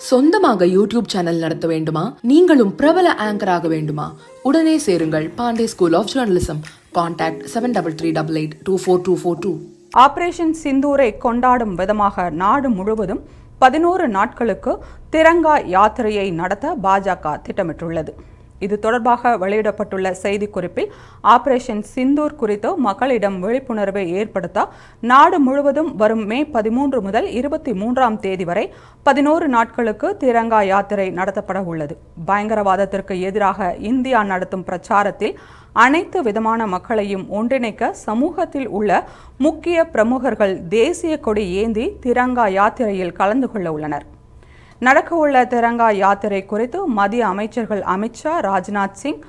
சொந்தமாக YouTube channel நடத்த வேண்டுமா? நீங்களும் பிரபல ஆங்கர் ஆக வேண்டுமா? உடனே சேருங்கள் Pandey school of journalism. Contact 7388242242. Operation சிந்தூரை கொண்டாடும் விதமாக நாடு முழுவதும் 11 நாட்களுக்கு திரங்கா யாத்திரையை நடத்த பாஜக திட்டமிட்டுள்ளது. இது தொடர்பாக வெளியிடப்பட்டுள்ள செய்திக்குறிப்பில் ஆபரேஷன் சிந்தூர் குறித்து மக்களிடம் விழிப்புணர்வை ஏற்படுத்த நாடு முழுவதும் வரும் மே 13 முதல் 23ஆம் தேதி வரை 11 நாட்களுக்கு திரங்கா யாத்திரை நடத்தப்பட உள்ளது. பயங்கரவாதத்திற்கு எதிராக இந்தியா நடத்தும் பிரச்சாரத்தில் அனைத்து விதமான மக்களையும் ஒன்றிணைக்க சமூகத்தில் உள்ள முக்கிய பிரமுகர்கள் தேசிய கொடி ஏந்தி திரங்கா யாத்திரையில் கலந்து கொள்ள உள்ளனர். நடக்கவுள்ள திரங்கா யாத்திரை குறித்து மத்திய அமைச்சர்கள் அமித்ஷா, ராஜ்நாத் சிங்,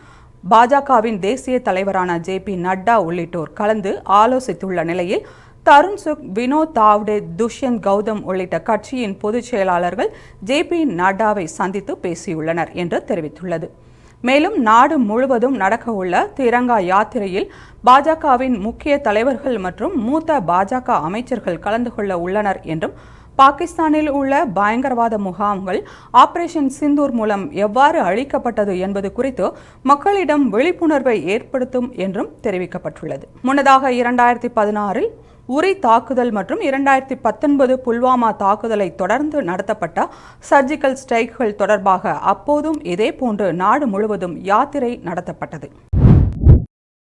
பாஜகவின் தேசிய தலைவரான JP நட்டா உள்ளிட்டோர் கலந்து ஆலோசித்துள்ள நிலையில் தருண் சுக், வினோத் தாவ்டே, துஷ்யந்த் கௌதம் உள்ளிட்ட கட்சியின் பொதுச் செயலாளர்கள் JP நட்டாவை சந்தித்து பேசியுள்ளனர் என்று தெரிவித்துள்ளது. மேலும் நாடு முழுவதும் நடக்கவுள்ள திரங்கா யாத்திரையில் பாஜகவின் முக்கிய தலைவர்கள் மற்றும் மூத்த பாஜக அமைச்சர்கள் கலந்து கொள்ள உள்ளனர் என்றும், பாகிஸ்தானில் உள்ள பயங்கரவாத முகாம்கள் ஆபரேஷன் சிந்தூர் மூலம் எவ்வாறு அழிக்கப்பட்டது என்பது குறித்து மக்களிடம் விழிப்புணர்வை ஏற்படுத்தும் என்றும் தெரிவிக்கப்பட்டுள்ளது. முன்னதாக 2016இல் உரி தாக்குதல் மற்றும் 2019 புல்வாமா தாக்குதலை தொடர்ந்து நடத்தப்பட்ட சர்ஜிக்கல் ஸ்ட்ரைக்குகள் தொடர்பாக அப்போதும் இதேபோன்று நாடு முழுவதும் யாத்திரை நடத்தப்பட்டது.